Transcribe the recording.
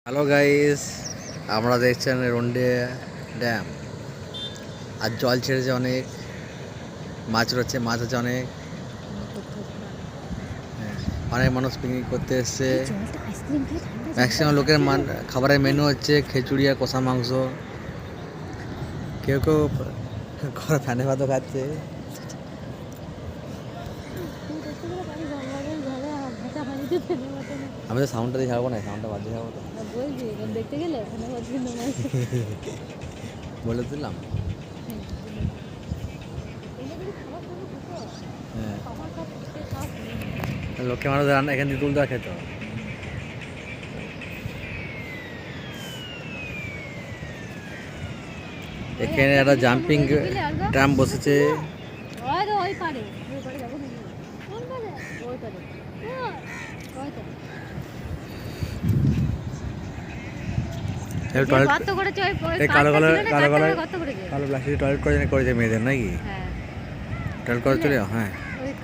Hello guys, আমরা দেখছেন রন্ডে dam. আর জল ছেড়েছে অনেক, মাছ রয়েছে, মাছ আছে অনেক। হ্যাঁ, অনেক মানুষ পিকনিক করতে এসছে। ম্যাক্সিমাম লোকের খাবারের মেনু হচ্ছে খিচুড়ি আর কষা মাংস। কেউ কেউ ফ্যানে ভাতও খাচ্ছে। আমি তো সাউন্ডটা দিয়ে ছাড়বো না, সাউন্ডটা বাজে ছাড়বো তো। দেখতে গেলে বলে দিলাম। হ্যাঁ, লোকে মানুষ রান্না এখান থেকে তুলতে খেত। এখানে একটা জাম্পিং ট্রাম বসেছে। কালো প্লাস্টিক টয়লেট করেছে মেয়েদের নাকি? টয়লেট করে চলে যাও। হ্যাঁ,